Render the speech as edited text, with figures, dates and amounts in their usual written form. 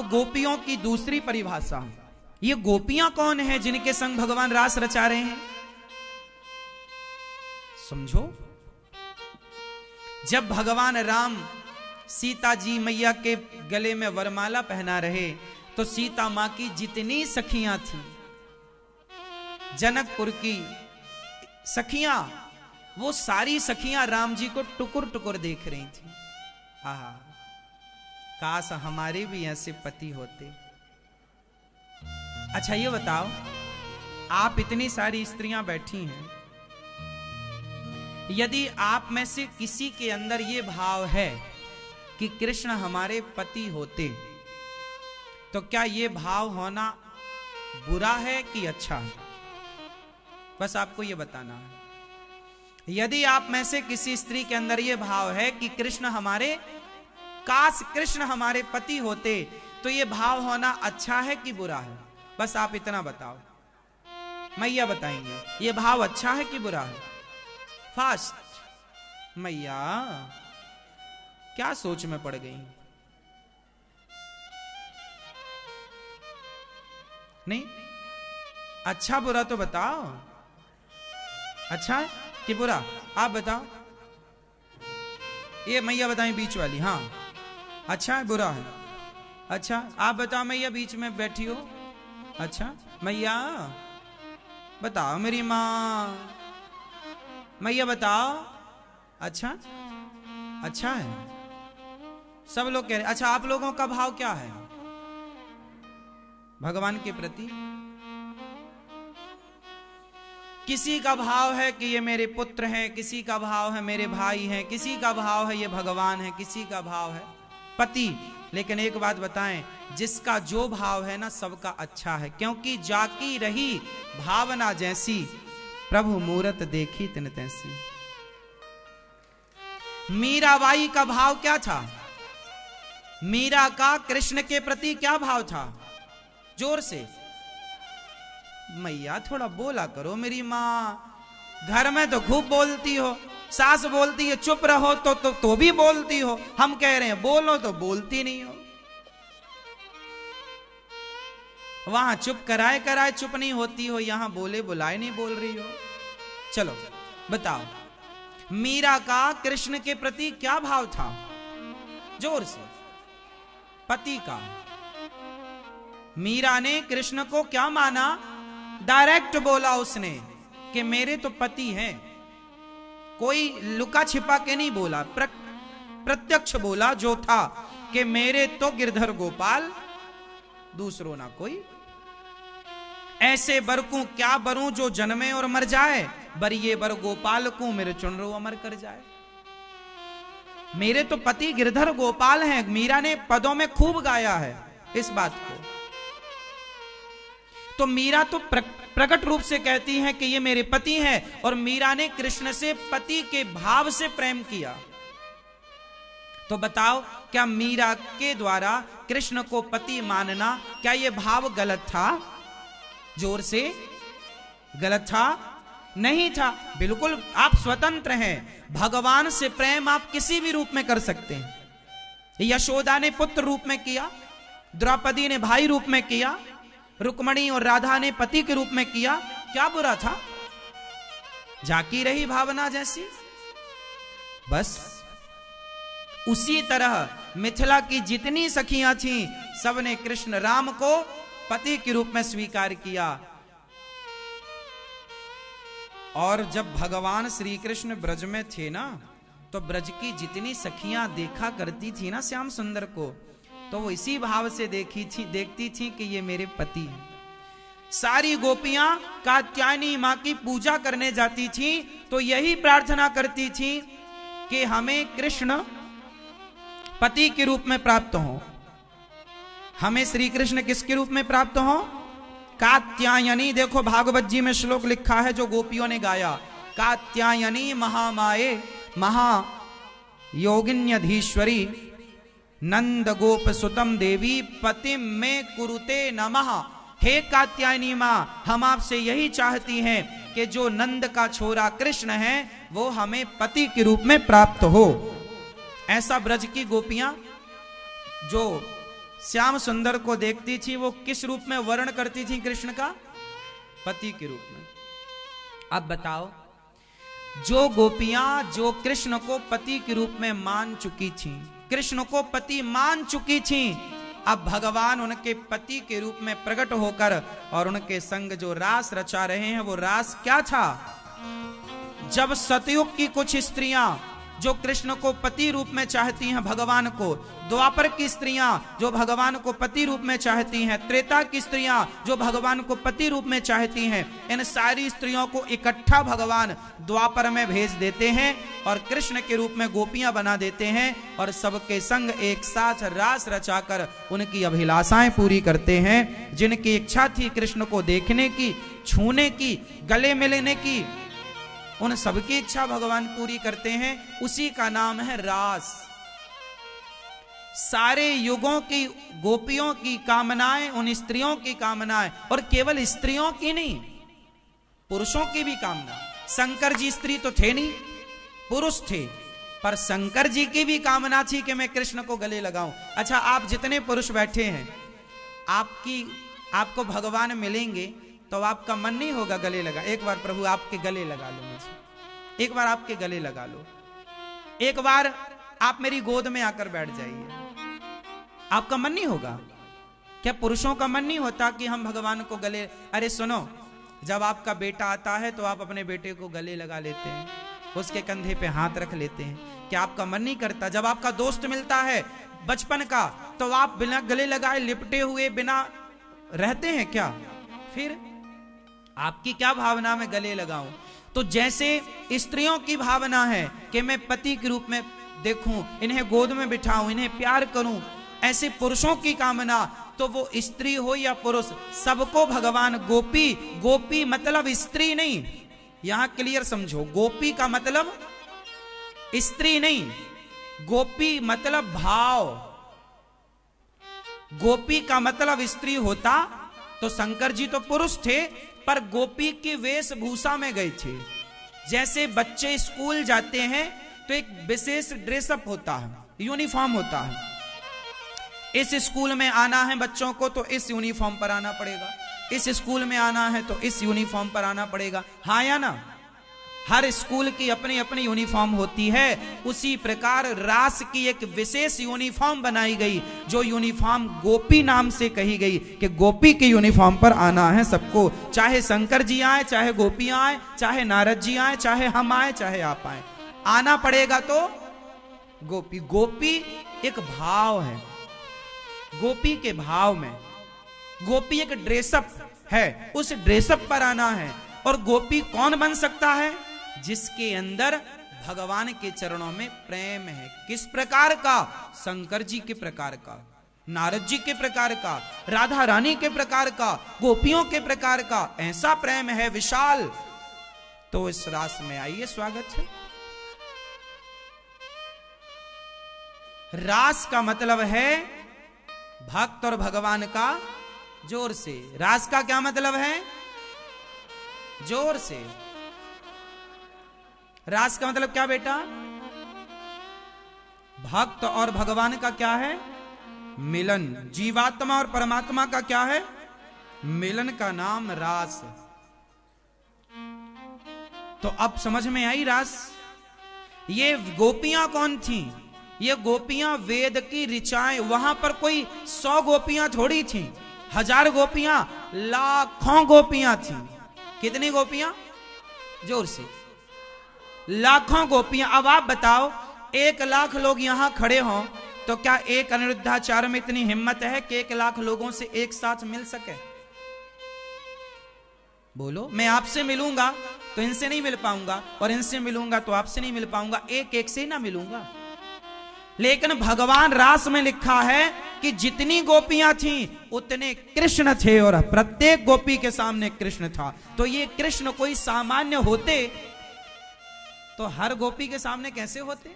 अब गोपियों की दूसरी परिभाषा। ये गोपियां कौन है जिनके संग भगवान रास रचा रहे हैं? समझो, जब भगवान राम सीता जी मैया के गले में वरमाला पहना रहे तो सीता मां की जितनी सखियां थी, जनकपुर की सखियां, वो सारी सखियां राम जी को टुकुर टुकुर देख रही थी। आहा, काश हमारे भी ऐसे पति होते। अच्छा ये बताओ, आप इतनी सारी स्त्रियां बैठी हैं, यदि आप में से किसी के अंदर ये भाव है कि कृष्ण हमारे पति होते, तो क्या ये भाव होना बुरा है कि अच्छा है? बस आपको ये बताना है। यदि आप में से किसी स्त्री के अंदर ये भाव है कि काश कृष्ण हमारे पति होते, तो ये भाव होना अच्छा है कि बुरा है? बस आप इतना बताओ, मैया बताएंगे ये भाव अच्छा है कि बुरा है। फास्ट मैया, क्या सोच में पड़ गई? नहीं, अच्छा बुरा तो बताओ, अच्छा है कि बुरा? आप बताओ, ये मैया बताएं बीच वाली। हाँ, अच्छा है बुरा है? अच्छा, आप बताओ मैया बीच में बैठी हो। अच्छा मैया बताओ, मेरी माँ मैया बताओ। अच्छा, अच्छा है, सब लोग कह रहे। अच्छा, आप लोगों का भाव क्या है भगवान के प्रति? किसी का भाव है कि ये मेरे पुत्र हैं, किसी का भाव है मेरे भाई हैं, किसी का भाव है ये भगवान है, किसी का भाव है पति। लेकिन एक बात बताएं, जिसका जो भाव है ना, सबका अच्छा है, क्योंकि जाकी रही भावना जैसी, प्रभु मूरत देखी तिन तैसी। मीराबाई का भाव क्या था? मीरा का कृष्ण के प्रति क्या भाव था? जोर से मैया थोड़ा बोला करो मेरी माँ, घर में तो खूब बोलती हो, सास बोलती है चुप रहो तो भी बोलती हो, हम कह रहे हैं बोलो तो बोलती नहीं हो। वहां चुप कराए कराए चुप नहीं होती हो, यहां बोले बुलाए नहीं बोल रही हो। चलो बताओ, मीरा का कृष्ण के प्रति क्या भाव था? जोर से, पति का। मीरा ने कृष्ण को क्या माना? डायरेक्ट बोला उसने कि मेरे तो पति हैं, कोई लुका छिपा के नहीं बोला, प्रत्यक्ष बोला जो था कि मेरे तो गिरधर गोपाल, दूसरों ना कोई। ऐसे बर को क्या बरूं जो जन्मे और मर जाए, बरिए बर गोपाल को मेरे चुनरो अमर कर जाए। मेरे तो पति गिरधर गोपाल हैं। मीरा ने पदों में खूब गाया है इस बात को। तो मीरा तो प्रकट रूप से कहती है कि ये मेरे पति हैं, और मीरा ने कृष्ण से पति के भाव से प्रेम किया। तो बताओ, क्या मीरा के द्वारा कृष्ण को पति मानना, क्या ये भाव गलत था? जोर से, गलत था? नहीं था, बिल्कुल आप स्वतंत्र हैं। भगवान से प्रेम आप किसी भी रूप में कर सकते हैं। यशोदा ने पुत्र रूप में किया, द्रौपदी ने भाई रूप में किया, रुक्मणी और राधा ने पति के रूप में किया, क्या बुरा था? जाकी रही भावना जैसी। बस उसी तरह मिथिला की जितनी सखियां थीं, सबने कृष्ण राम को पति के रूप में स्वीकार किया। और जब भगवान श्री कृष्ण ब्रज में थे ना, तो ब्रज की जितनी सखियां देखा करती थी ना श्याम सुंदर को, तो वो इसी भाव से देखती थी कि ये मेरे पति हैं। सारी गोपियां कात्यायनी मां की पूजा करने जाती थी, तो यही प्रार्थना करती थी कि हमें कृष्ण पति के रूप में प्राप्त हो। हमें श्री कृष्ण किसके रूप में प्राप्त हो? कात्यायनी। देखो भागवत जी में श्लोक लिखा है जो गोपियों ने गाया, कात्यायनी महामाये महा योगिन्यधीश्वरी नंद गोप सुतम देवी पतिम में कुरुते नमः। हे कात्यायनी माँ, हम आपसे यही चाहती हैं कि जो नंद का छोरा कृष्ण है वो हमें पति के रूप में प्राप्त हो। ऐसा ब्रज की गोपियां जो श्याम सुंदर को देखती थी वो किस रूप में वर्ण करती थी कृष्ण का? पति के रूप में। अब बताओ, जो गोपियां जो कृष्ण को पति के रूप में मान चुकी थी, कृष्ण को पति मान चुकी थी, अब भगवान उनके पति के रूप में प्रकट होकर और उनके संग जो रास रचा रहे हैं, वो रास क्या था? जब सतयुग की कुछ स्त्रियां जो कृष्ण को पति रूप में चाहती हैं भगवान को, द्वापर की स्त्रियां जो भगवान को पति रूप में चाहती हैं, त्रेता की स्त्रियां जो भगवान को पति रूप में चाहती हैं, इन सारी स्त्रियों को इकट्ठा भगवान द्वापर में भेज देते हैं और कृष्ण के रूप में गोपियां बना देते हैं और सबके संग एक साथ रास रचाकर उनकी अभिलाषाएं पूरी करते हैं। जिनकी इच्छा थी कृष्ण को देखने की, छूने की, गले मिलने की, उन सबकी इच्छा भगवान पूरी करते हैं। उसी का नाम है रास। सारे युगों की गोपियों की कामनाएं, उन स्त्रियों की कामनाएं, और केवल स्त्रियों की नहीं, पुरुषों की भी कामना। शंकर जी स्त्री तो थे नहीं, पुरुष थे, पर शंकर जी की भी कामना थी कि मैं कृष्ण को गले लगाऊं। अच्छा, आप जितने पुरुष बैठे हैं, आपको भगवान मिलेंगे तो आपका मन नहीं होगा गले लगा, एक बार प्रभु आपके गले लगा लो मुझे, एक बार आपके गले लगा लो, एक बार आप मेरी गोद में आकर बैठ जाइए, आपका मन नहीं होगा क्या? पुरुषों का मन नहीं होता कि हम भगवान को गले? अरे सुनो, जब आपका बेटा आता है तो आप अपने बेटे को गले लगा लेते हैं, उसके कंधे पे हाथ रख लेते हैं। क्या आपका मन नहीं करता? जब आपका दोस्त मिलता है बचपन का तो आप बिना गले लगाए लिपटे हुए बिना रहते हैं क्या? फिर आपकी क्या भावना में गले लगाऊं? तो जैसे स्त्रियों की भावना है कि मैं पति के रूप में देखूं, इन्हें गोद में बिठाऊं, इन्हें प्यार करूं, ऐसे पुरुषों की कामना, तो वो स्त्री हो या पुरुष, सबको भगवान गोपी, गोपी मतलब स्त्री नहीं, यहां क्लियर समझो, गोपी का मतलब स्त्री नहीं, गोपी मतलब भाव। गोपी का मतलब स्त्री होता तो शंकर जी तो पुरुष थे, पर गोपी की वेशभूषा में गए थे। जैसे बच्चे स्कूल जाते हैं तो एक विशेष ड्रेसअप होता है, यूनिफॉर्म होता है। इस स्कूल में आना है बच्चों को तो इस यूनिफॉर्म पर आना पड़ेगा, इस स्कूल में आना है तो इस यूनिफॉर्म पर आना पड़ेगा, हाँ या ना? हर स्कूल की अपनी अपनी यूनिफॉर्म होती है। उसी प्रकार रास की एक विशेष यूनिफॉर्म बनाई गई, जो यूनिफॉर्म गोपी नाम से कही गई कि गोपी की यूनिफॉर्म पर आना है सबको, चाहे शंकर जी आए, चाहे गोपियां आए, चाहे नारद जी आए, चाहे हम आए, चाहे आप आए, आना पड़ेगा तो गोपी। गोपी एक भाव है, गोपी के भाव में, गोपी एक ड्रेसअप है, उस ड्रेसअप पर आना है। और गोपी कौन बन सकता है? जिसके अंदर भगवान के चरणों में प्रेम है। किस प्रकार का? शंकर जी के प्रकार का, नारद जी के प्रकार का, राधा रानी के प्रकार का, गोपियों के प्रकार का, ऐसा प्रेम है विशाल। तो इस रास में आइए, स्वागत है। रास का मतलब है भक्त और भगवान का जोर से। रास का क्या मतलब है? जोर से। रास का मतलब क्या बेटा? भक्त और भगवान का क्या है? मिलन। जीवात्मा और परमात्मा का क्या है? मिलन का नाम रास। तो अब समझ में आई रास। ये गोपियां कौन थी? ये गोपियां वेद की ऋचाएं। वहां पर कोई 100 गोपियां थोड़ी थी, 1000 गोपियां, लाखों गोपियां थी। कितनी गोपियां? जोर से। लाखों गोपियां। अब आप बताओ, 1 लाख लोग यहां खड़े हों तो क्या एक अनिरुद्धाचार्य में इतनी हिम्मत है कि 1 लाख लोगों से एक साथ मिल सके? बोलो। मैं आपसे मिलूंगा तो इनसे नहीं मिल पाऊंगा, और इनसे मिलूंगा तो आपसे नहीं मिल पाऊंगा, एक एक से ना मिलूंगा। लेकिन भगवान रास में लिखा है कि जितनी गोपियां थीं उतने कृष्ण थे, और प्रत्येक गोपी के सामने कृष्ण था। तो ये कृष्ण कोई सामान्य होते तो हर गोपी के सामने कैसे होते?